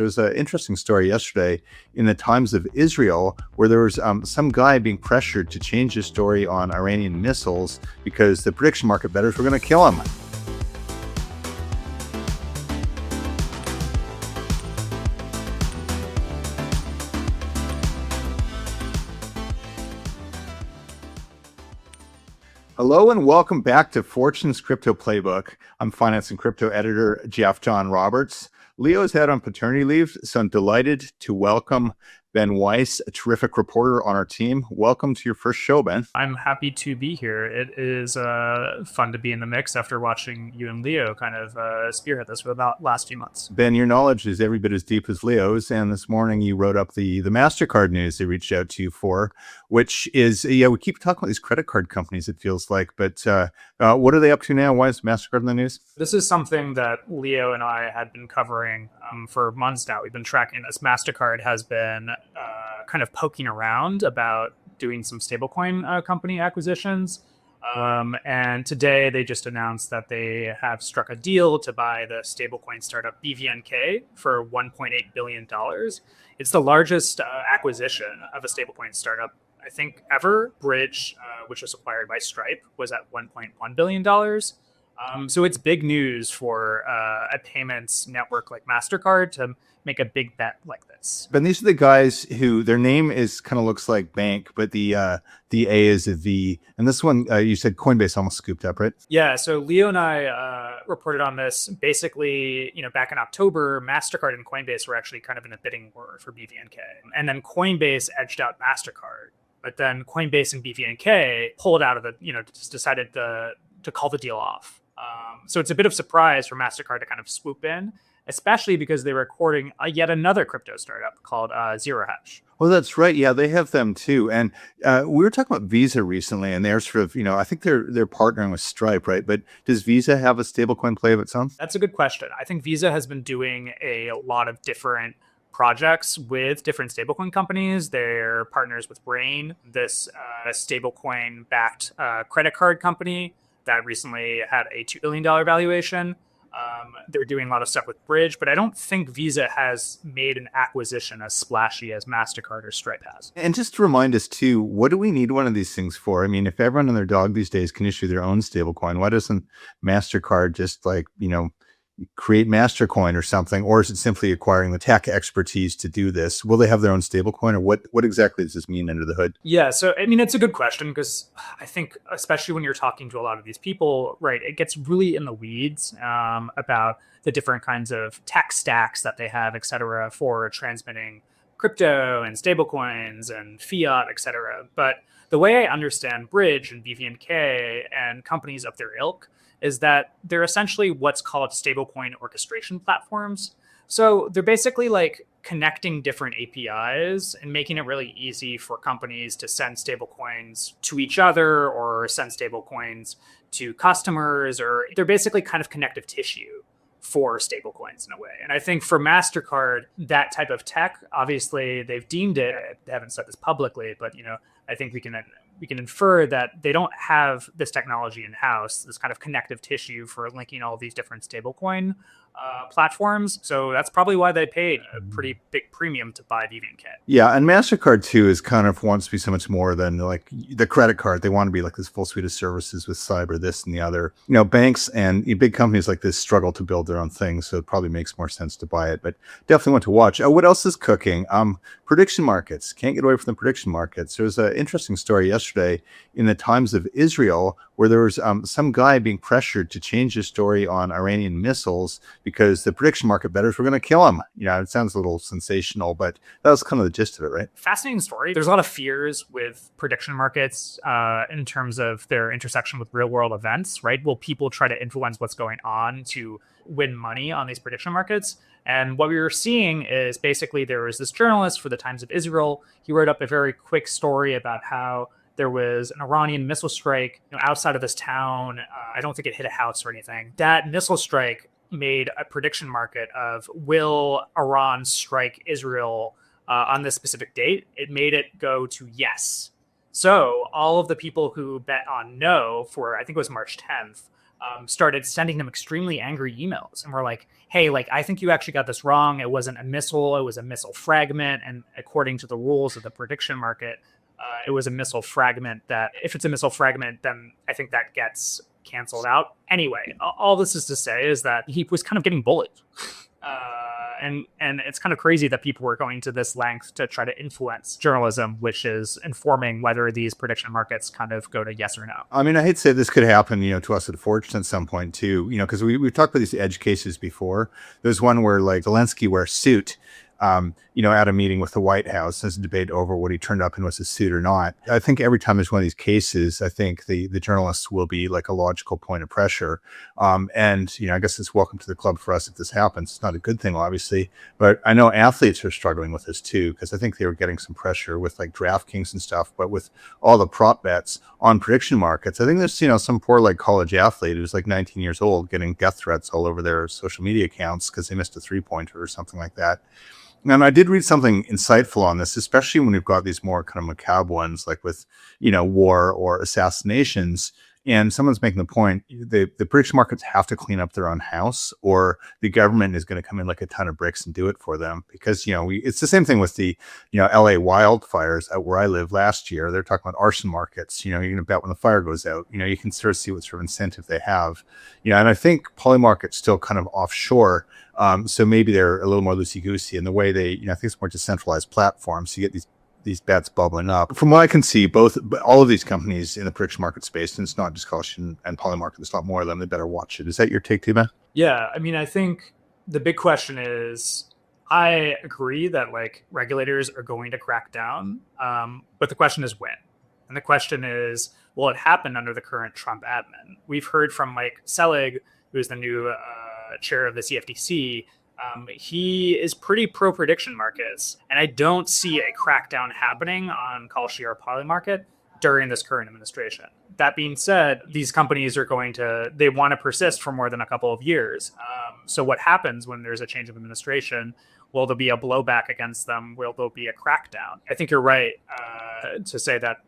There was an interesting story yesterday in the Times of Israel where there was some guy being pressured to change his story on Iranian missiles because the prediction market bettors were going to kill him. Hello and welcome back to Fortune's Crypto Playbook. I'm finance and crypto editor Jeff John Roberts. Leo is out on paternity leave, so I'm delighted to welcome Ben Weiss, a terrific reporter on our team. Welcome to your first show, Ben. I'm happy to be here. It is fun to be in the mix after watching you and Leo kind of spearhead this for the last few months. Ben, your knowledge is every bit as deep as Leo's, and this morning you wrote up the Mastercard news they reached out to you for, which is, we keep talking about these credit card companies, it feels like, but what are they up to now? Why is Mastercard in the news? This is something that Leo and I had been covering for months now. We've been tracking this. Mastercard has been kind of poking around about doing some stablecoin company acquisitions. And today they just announced that they have struck a deal to buy the stablecoin startup BVNK for $1.8 billion. It's the largest acquisition of a stablecoin startup, I think, ever. Bridge, which was acquired by Stripe, was at $1.1 billion. So it's big news for a payments network like Mastercard to make a big bet like this. Ben, these are the guys who their name is kind of looks like bank, but the A is a V. And this one, you said Coinbase almost scooped up, right? Yeah. So Leo and I reported on this. Basically, back in October, Mastercard and Coinbase were actually kind of in a bidding war for BVNK, and then Coinbase edged out Mastercard. But then Coinbase and BVNK pulled out of the, just decided to call the deal off. So it's a bit of surprise for Mastercard to kind of swoop in, especially because they were courting yet another crypto startup called Zero Hash. Oh, that's right. Yeah, they have them too. And we were talking about Visa recently, and they're sort of, I think they're partnering with Stripe, right? But does Visa have a stablecoin play of its own? That's a good question. I think Visa has been doing a lot of different projects with different stablecoin companies. They're partners with Rain, this stablecoin-backed credit card company that recently had a $2 billion valuation. They're doing a lot of stuff with Bridge, but I don't think Visa has made an acquisition as splashy as Mastercard or Stripe has. And just to remind us too, what do we need one of these things for? I mean, if everyone and their dog these days can issue their own stablecoin, why doesn't Mastercard just create Mastercoin or something? Or is it simply acquiring the tech expertise to do this? Will they have their own stablecoin, or what exactly does this mean under the hood? Yeah, so I mean, it's a good question, because I think, especially when you're talking to a lot of these people, right, it gets really in the weeds about the different kinds of tech stacks that they have, et cetera, for transmitting crypto and stablecoins and fiat, et cetera. But the way I understand Bridge and BVNK and companies of their ilk is that they're essentially what's called stablecoin orchestration platforms. So they're basically like connecting different APIs and making it really easy for companies to send stablecoins to each other or send stablecoins to customers, or they're basically kind of connective tissue for stablecoins in a way. And I think for Mastercard, that type of tech, obviously they've deemed it, they haven't said this publicly, but I think we can infer that they don't have this technology in-house, this kind of connective tissue for linking all these different stablecoin platforms. So that's probably why they paid a pretty big premium to buy BVNK. Yeah, and MasterCard too is kind of wants to be so much more than like the credit card. They want to be like this full suite of services with cyber, this and the other. Banks and big companies like this struggle to build their own things, so it probably makes more sense to buy it. But definitely want to watch. What else is cooking? Prediction markets. Can't get away from the prediction markets. There was an interesting story yesterday in the Times of Israel where there was some guy being pressured to change his story on Iranian missiles because the prediction market bettors were going to kill him. It sounds a little sensational, but that was kind of the gist of it, right? Fascinating story. There's a lot of fears with prediction markets in terms of their intersection with real world events, right? Will people try to influence what's going on to win money on these prediction markets? And what we were seeing is basically there was this journalist for the Times of Israel. He wrote up a very quick story about how there was an Iranian missile strike outside of this town. I don't think it hit a house or anything. That missile strike made a prediction market of, will Iran strike Israel on this specific date? It made it go to yes. So all of the people who bet on no for, I think it was March 10th, started sending them extremely angry emails. And we're like, hey, like, I think you actually got this wrong. It wasn't a missile. It was a missile fragment. And according to the rules of the prediction market, it was a missile fragment that if it's a missile fragment, then I think that gets canceled out. Anyway, all this is to say is that he was kind of getting bullied. And it's kind of crazy that people were going to this length to try to influence journalism, which is informing whether these prediction markets kind of go to yes or no. I mean, I hate to say this could happen, to us at Fortune at some point too, because we've talked about these edge cases before. There's one where like Zelensky wears a suit, at a meeting with the White House. There's a debate over what he turned up in was a suit or not. I think every time there's one of these cases, I think the journalists will be like a logical point of pressure. And I guess it's welcome to the club for us if this happens. It's not a good thing, obviously, but I know athletes are struggling with this too, because I think they were getting some pressure with like DraftKings and stuff, but with all the prop bets on prediction markets, I think there's, some poor like college athlete who's like 19 years old getting death threats all over their social media accounts because they missed a 3-pointer or something like that. And I did read something insightful on this, especially when we've got these more kind of macabre ones, like with, war or assassinations. And someone's making the point, the prediction markets have to clean up their own house, or the government is going to come in like a ton of bricks and do it for them. Because, it's the same thing with the, LA wildfires out where I live last year. They're talking about arson markets. You're going to bet when the fire goes out. You can sort of see what sort of incentive they have. And I think Polymarket's still kind of offshore. So maybe they're a little more loosey-goosey in the way they, I think it's more decentralized platforms. So you get these bets bubbling up. From what I can see, all of these companies in the prediction market space, and it's not just Caution and Polymarket, there's a lot more of them, they better watch it. Is that your take, Tima? Yeah, I mean, I think the big question is, I agree that like regulators are going to crack down, but the question is when. And the question is, will it happen under the current Trump admin? We've heard from Mike Selig, who's the new chair of the CFTC. He is pretty pro prediction markets, and I don't see a crackdown happening on Kalshi or Polymarket during this current administration. That being said, these companies they want to persist for more than a couple of years. So what happens when there's a change of administration? Will there be a blowback against them? Will there be a crackdown? I think you're right to say that,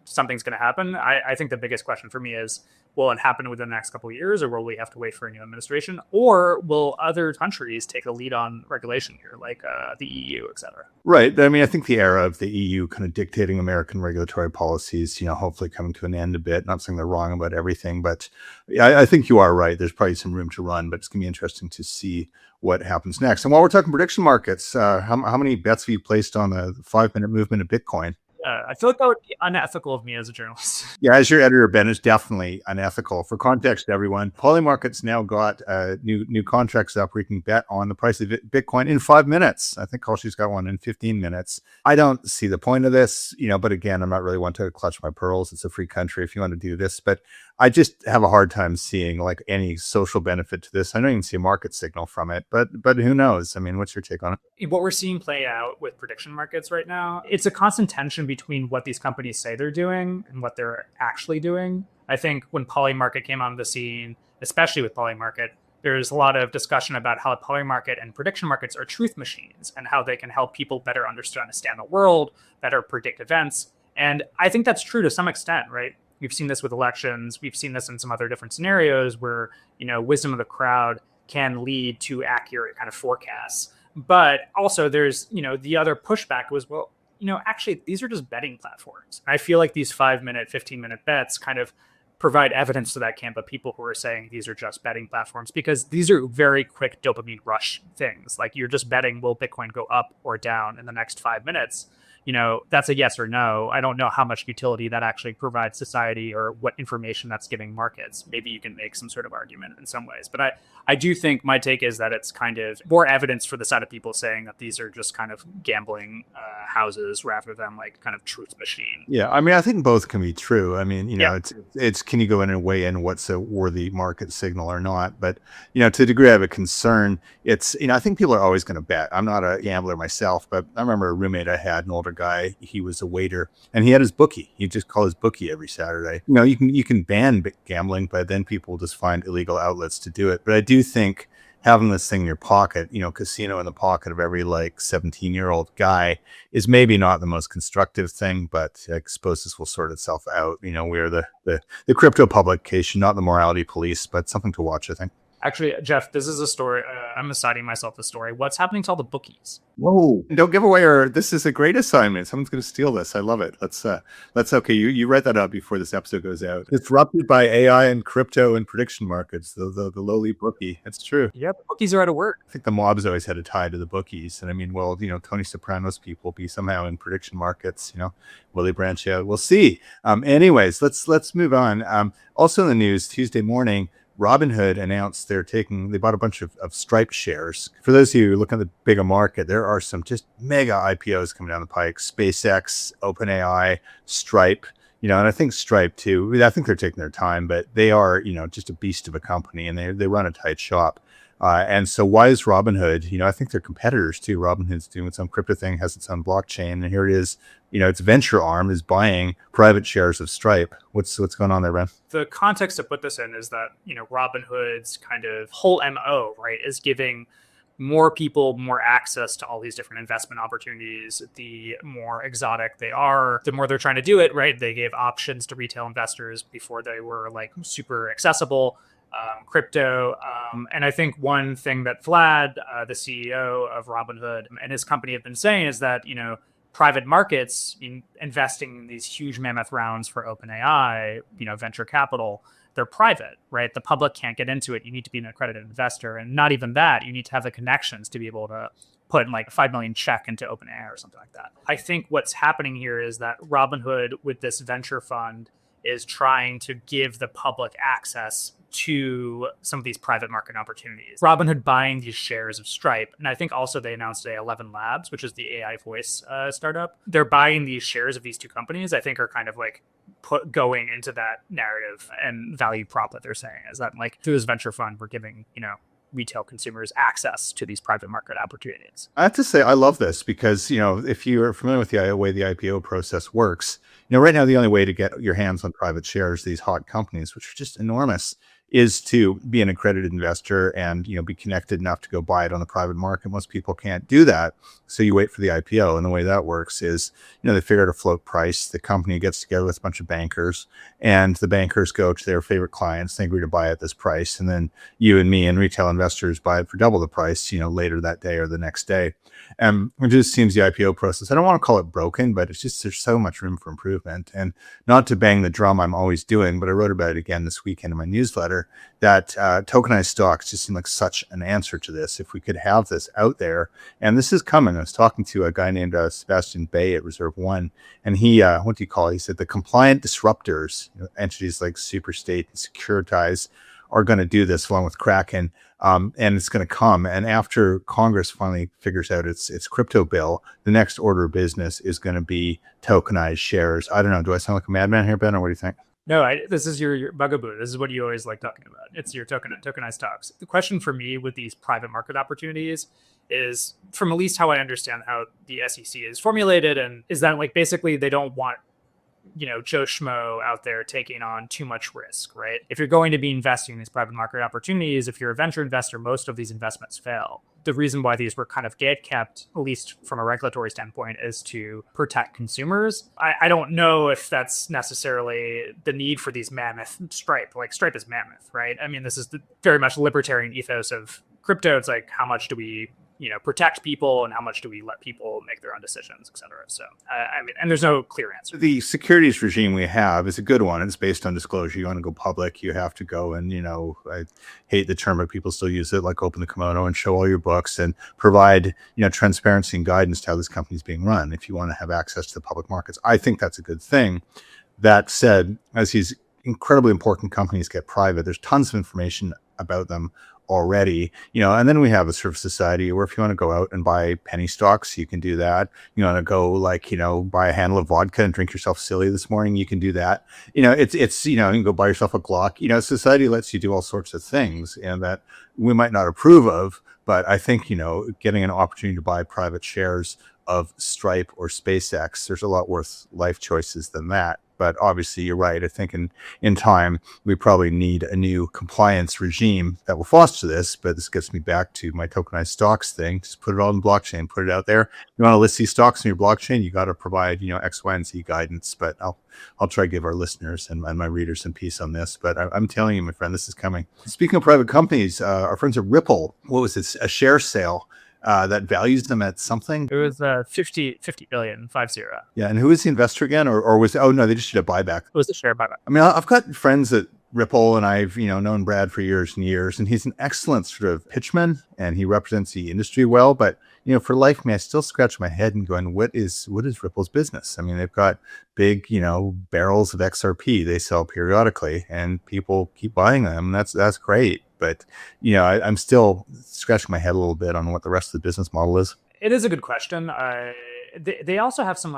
something's going to happen. I think the biggest question for me is, will it happen within the next couple of years, or will we have to wait for a new administration? Or will other countries take the lead on regulation here, like the EU, et cetera? Right. I mean, I think the era of the EU kind of dictating American regulatory policies, hopefully coming to an end a bit. Not saying they're wrong about everything, but I think you are right. There's probably some room to run, but it's going to be interesting to see what happens next. And while we're talking prediction markets, how many bets have you placed on the 5-minute movement of Bitcoin? I feel like that would be unethical of me as a journalist. Yeah, as your editor, Ben, is definitely unethical. For context, everyone, Polymarket's now got new contracts up where you can bet on the price of Bitcoin in 5 minutes. I think Kalshi's got one in 15 minutes. I don't see the point of this, but again, I'm not really one to clutch my pearls. It's a free country if you want to do this, but I just have a hard time seeing like any social benefit to this. I don't even see a market signal from it, but who knows? I mean, what's your take on it? What we're seeing play out with prediction markets right now, it's a constant tension between what these companies say they're doing and what they're actually doing. I think when Polymarket came on the scene, especially with Polymarket, there's a lot of discussion about how Polymarket and prediction markets are truth machines and how they can help people better understand the world, better predict events. And I think that's true to some extent, right? We've seen this with elections. We've seen this in some other different scenarios where, wisdom of the crowd can lead to accurate kind of forecasts. But also there's, the other pushback was, well, actually, these are just betting platforms. I feel like these 5-minute, 15-minute bets kind of provide evidence to that camp of people who are saying these are just betting platforms, because these are very quick dopamine rush things. Like you're just betting, will Bitcoin go up or down in the next 5 minutes? That's a yes or no. I don't know how much utility that actually provides society or what information that's giving markets. Maybe you can make some sort of argument in some ways. But I do think my take is that it's kind of more evidence for the side of people saying that these are just kind of gambling houses rather than like kind of truth machine. Yeah, I mean, I think both can be true. I mean, it's can you go in and weigh in what's a worthy market signal or not? But, to the degree I have a concern, it's, I think people are always going to bet. I'm not a gambler myself, but I remember a roommate I had, an older guy, he was a waiter, and he had his bookie. He'd just call his bookie every Saturday. You can ban gambling, but then people will just find illegal outlets to do it. But I do think having this thing in your pocket, casino in the pocket of every like 17-year-old guy is maybe not the most constructive thing, but I suppose this will sort itself out. We're the crypto publication, not the morality police, but something to watch, I think. Actually, Jeff, this is a story. I'm assigning myself the story. What's happening to all the bookies? Whoa! Don't give away this is a great assignment. Someone's going to steal this. I love it. Let's okay. You read that up before this episode goes out. Disrupted by AI and crypto and prediction markets. The lowly bookie. It's true. Yeah, the bookies are out of work. I think the mob's always had a tie to the bookies. And I mean, well, Tony Soprano's people be somehow in prediction markets, will they branch out? We'll see. Anyways, let's move on. Also in the news, Tuesday morning, Robinhood announced they bought a bunch of Stripe shares. For those of you looking at the bigger market, there are some just mega IPOs coming down the pike. SpaceX, OpenAI, Stripe, and I think Stripe too. I think they're taking their time, but they are, just a beast of a company, and they run a tight shop. And so why is Robinhood, I think they're competitors too. Robinhood's doing its own crypto thing, has its own blockchain. And here it is, its venture arm is buying private shares of Stripe. What's going on there, Ben? The context to put this in is that, Robinhood's kind of whole MO, right, is giving more people more access to all these different investment opportunities. The more exotic they are, the more they're trying to do it, right? They gave options to retail investors before they were like super accessible. Crypto. And I think one thing that Vlad, the CEO of Robinhood, and his company have been saying is that, private markets investing in these huge mammoth rounds for OpenAI, venture capital, they're private, right? The public can't get into it. You need to be an accredited investor. And not even that, you need to have the connections to be able to put in like a 5 million check into OpenAI or something like that. I think what's happening here is that Robinhood with this venture fund is trying to give the public access to some of these private market opportunities. Robinhood buying these shares of Stripe. And I think also they announced today 11 Labs, which is the AI voice startup. They're buying these shares of these two companies, I think are kind of like going into that narrative and value prop that they're saying is that like through this venture fund, we're giving, retail consumers access to these private market opportunities. I have to say, I love this because, if you're familiar with the way the IPO process works, right now, the only way to get your hands on private shares, these hot companies, which are just enormous, is to be an accredited investor and, be connected enough to go buy it on the private market. Most people can't do that. So you wait for the IPO. And the way that works is, they figure out a float price. The company gets together with a bunch of bankers and the bankers go to their favorite clients. They agree to buy at this price. And then you and me and retail investors buy it for double the price, later that day or the next day. And it just seems the IPO process, I don't want to call it broken, but it's just, there's so much room for improvement. And not to bang the drum I'm always doing, but I wrote about it again this weekend in my newsletter, that tokenized stocks just seem like such an answer to this. If we could have this out there, and this is coming. I was talking to a guy named Sebastian Bay at Reserve One, and he, what do you call it? He said the compliant disruptors, entities like Superstate and Securitize, are going to do this along with Kraken, and it's going to come. And after Congress finally figures out its crypto bill, the next order of business is going to be tokenized shares. I don't know. Do I sound like a madman here, Ben, or what do you think? No, this is your bugaboo. This is what you always like talking about. It's your tokenized stocks. The question for me with these private market opportunities is, from at least how I understand how the SEC is formulated, and is that like basically they don't want Joe Schmo out there taking on too much risk, right? If you're going to be investing in these private market opportunities, if you're a venture investor, most of these investments fail. The reason why these were kind of gate-kept, at least from a regulatory standpoint, is to protect consumers. I don't know if that's necessarily the need for these mammoth Stripe. Like Stripe is mammoth, right? I mean, this is the very much libertarian ethos of crypto. It's like, how much do we protect people and how much do we let people make their own decisions, et cetera. So, I mean, and there's no clear answer. The securities regime we have is a good one. It's based on disclosure. You want to go public, you have to go and, I hate the term, but people still use it, like open the kimono and show all your books and provide, transparency and guidance to how this company is being run. If you want to have access to the public markets, I think that's a good thing. That said, as these incredibly important companies get private, there's tons of information about them already, and then we have a sort of society where if you want to go out and buy penny stocks, you can do that. You want to go buy a handle of vodka and drink yourself silly this morning, you can do that. It's you can go buy yourself a Glock. Society lets you do all sorts of things and that we might not approve of, but I think, getting an opportunity to buy private shares of Stripe or SpaceX, there's a lot worse life choices than that. But obviously, you're right. I think in time, we probably need a new compliance regime that will foster this. But this gets me back to my tokenized stocks thing. Just put it all in blockchain, put it out there. You want to list these stocks in your blockchain, you got to provide, X, Y, and Z guidance. But I'll try to give our listeners and my readers some peace on this. But I'm telling you, my friend, this is coming. Speaking of private companies, our friends at Ripple, what was this? A share sale that values them at something. It was 50 billion, 50. Yeah, and who was the investor again? Or was, oh no, they just did a buyback. It was the share buyback. I mean, I've got friends at Ripple, and I've known Brad for years and years, and he's an excellent sort of pitchman, and he represents the industry well. But for life, I still scratch my head and going, what is Ripple's business? I mean, they've got big barrels of XRP they sell periodically, and people keep buying them. That's great, but I'm still scratching my head a little bit on what the rest of the business model is. It is a good question. They also have some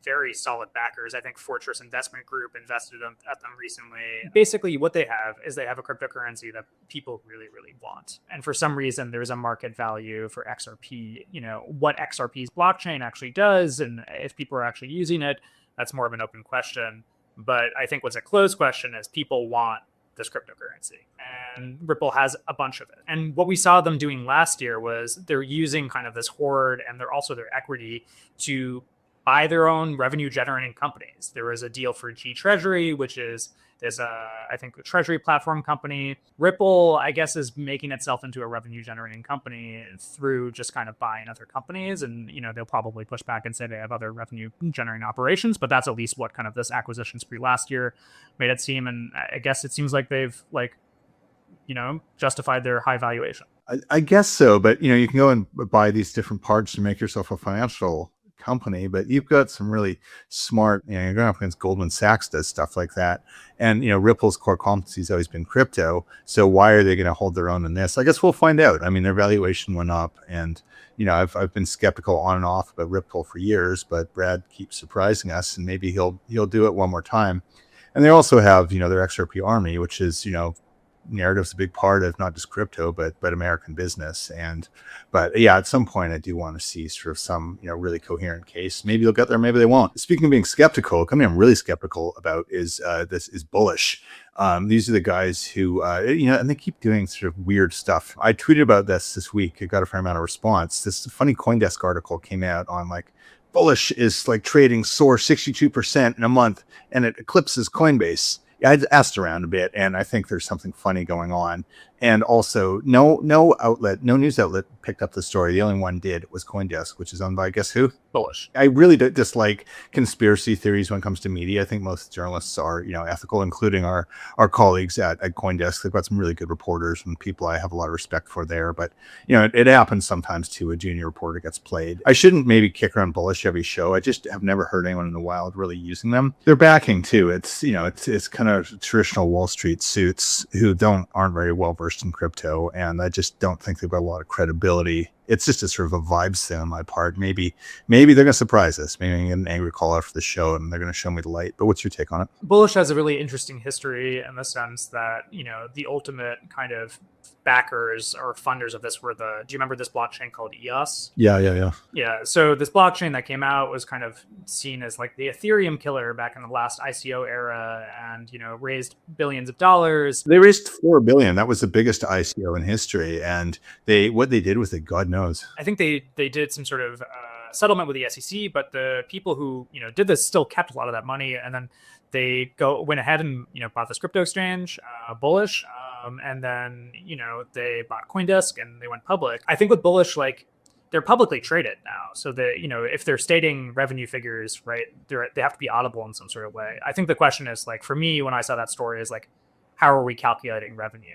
very solid backers. I think Fortress Investment Group invested at them recently. Basically, what they have is they have a cryptocurrency that people really, really want. And for some reason, there's a market value for XRP. What XRP's blockchain actually does, and if people are actually using it, that's more of an open question. But I think what's a closed question is people want this cryptocurrency, and Ripple has a bunch of it. And what we saw them doing last year was they're using kind of this hoard and they're also their equity to buy their own revenue generating companies. There was a deal for G Treasury, which is I think a treasury platform company. Ripple, I guess, is making itself into a revenue generating company through just kind of buying other companies. And, they'll probably push back and say they have other revenue generating operations, but that's at least what kind of this acquisition spree last year made it seem. And I guess it seems like they've justified their high valuation. I guess so, but you can go and buy these different parts to make yourself a financial company, but you've got some really smart, you're going up against Goldman Sachs does stuff like that. And, Ripple's core competency has always been crypto. So why are they going to hold their own in this? I guess we'll find out. I mean, their valuation went up, and, I've been skeptical on and off about Ripple for years, but Brad keeps surprising us, and maybe he'll do it one more time. And they also have, their XRP army, which is, narrative's a big part of not just crypto, but American business. But yeah, at some point I do want to see sort of some, really coherent case. Maybe they'll get there, maybe they won't. Speaking of being skeptical, something I'm really skeptical about is Bullish. These are the guys who, and they keep doing sort of weird stuff. I tweeted about this week. I got a fair amount of response. This funny CoinDesk article came out on Bullish is trading soar 62% in a month, and it eclipses Coinbase. I asked around a bit, and I think there's something funny going on. And also, no news outlet picked up the story. The only one did was CoinDesk, which is owned by, guess who? Bullish. I really dislike conspiracy theories when it comes to media. I think most journalists are, ethical, including our colleagues at CoinDesk. They've got some really good reporters and people I have a lot of respect for there. But, it happens sometimes too. A junior reporter gets played. I shouldn't maybe kick around Bullish every show. I just have never heard anyone in the wild really using them. They're backing too. It's, it's kind of traditional Wall Street suits who aren't very well versed in crypto, and I just don't think they've got a lot of credibility. It's just a sort of a vibes thing on my part. Maybe they're going to surprise us. Maybe I can get an angry call after the show and they're going to show me the light. But what's your take on it? Bullish has a really interesting history in the sense that, the ultimate kind of backers or funders of this were do you remember this blockchain called EOS? Yeah. Yeah. So this blockchain that came out was kind of seen as the Ethereum killer back in the last ICO era, and, raised billions of dollars. They raised $4 billion. That was the biggest ICO in history. And what they did with it, God knows. I think they did some sort of settlement with the SEC, but the people who did this still kept a lot of that money, and then they went ahead and bought this crypto exchange, Bullish, and then they bought CoinDesk and they went public. I think with Bullish, they're publicly traded now, so that if they're stating revenue figures, right, they have to be audible in some sort of way. I think the question is for me when I saw that story is how are we calculating revenue,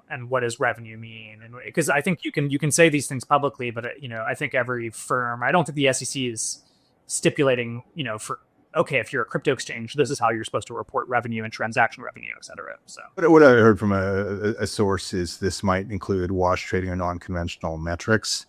and what does revenue mean? And because I think you can say these things publicly, but I think every firm, I don't think the SEC is stipulating if you're a crypto exchange, this is how you're supposed to report revenue and transaction revenue, et cetera. So what I heard from a source is this might include wash trading or non-conventional metrics.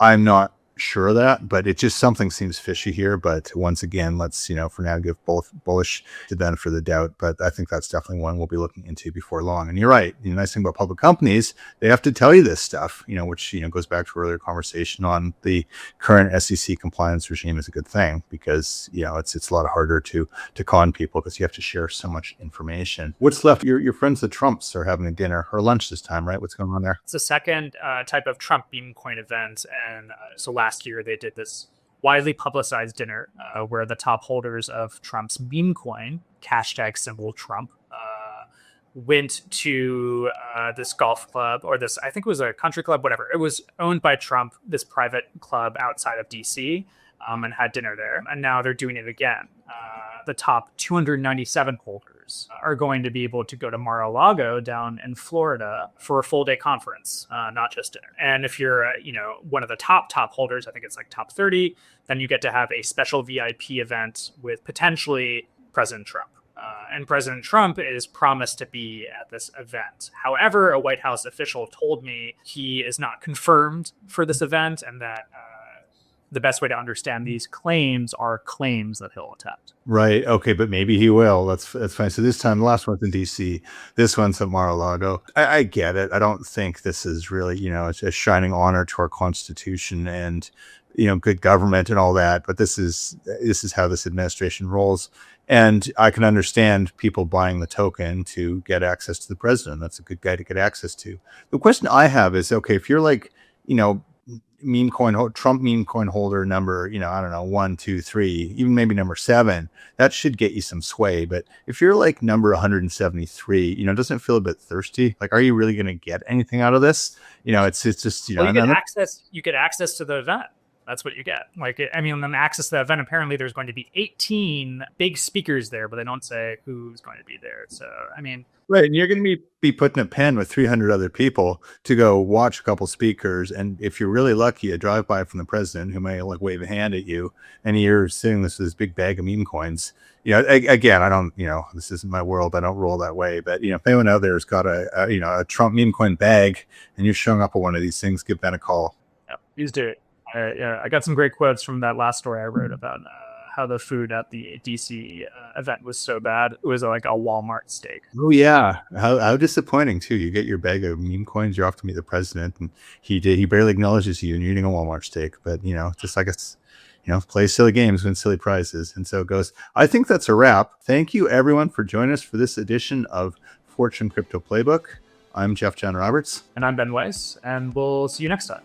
I'm not sure of that, but it just something seems fishy here. But once again, let's, for now give both Bullish the benefit of the doubt. But I think that's definitely one we'll be looking into before long. And you're right. The nice thing about public companies, they have to tell you this stuff, which, goes back to earlier conversation on the current SEC compliance regime is a good thing because, it's a lot harder to con people because you have to share so much information. What's left? Your friends, the Trumps, are having a dinner or lunch this time, right? What's going on there? It's the second type of Trump Memecoin event. And so last year they did this widely publicized dinner where the top holders of Trump's Memecoin, hashtag symbol Trump, went to this golf club, or this, I think it was a country club, whatever. It was owned by Trump, this private club outside of DC, and had dinner there. And now they're doing it again. The top 297 holders are going to be able to go to Mar-a-Lago down in Florida for a full day conference, not just dinner. And if you're, one of the top holders, I think it's like top 30, then you get to have a special VIP event with potentially President Trump. And President Trump is promised to be at this event. However, a White House official told me he is not confirmed for this event, and that the best way to understand these claims are claims that he'll attempt. Right. Okay. But maybe he will. That's fine. So this time, the last one's in DC. This one's at Mar-a-Lago. I get it. I don't think this is really, it's a shining honor to our Constitution and, good government and all that. But this is how this administration rolls. And I can understand people buying the token to get access to the president. That's a good guy to get access to. The question I have is, okay, if you're like, Trump meme coin holder number, I don't know, 1, 2, 3, even maybe number 7, that should get you some sway. But if you're like number 173, doesn't it feel a bit thirsty? Like, are you really going to get anything out of this? It's just, well, you get access to the event. That's what you get. Then access to the event, apparently there's going to be 18 big speakers there, but they don't say who's going to be there. So, right. And you're going to be put in a pen with 300 other people to go watch a couple speakers. And if you're really lucky, a drive-by from the president who may wave a hand at you, and you're seeing this big bag of meme coins. Again, I don't, this isn't my world. I don't roll that way. But, if anyone out there has got a Trump meme coin bag and you're showing up at one of these things, give Ben a call. Yeah, please do it. I got some great quotes from that last story I wrote about how the food at the DC event was so bad. It was like a Walmart steak. Oh yeah, how disappointing too. You get your bag of meme coins, you're off to meet the president, and he barely acknowledges you, and you're eating a Walmart steak. But just like it's, play silly games, win silly prizes, and so it goes. I think that's a wrap. Thank you everyone for joining us for this edition of Fortune Crypto Playbook. I'm Jeff John Roberts, and I'm Ben Weiss, and we'll see you next time.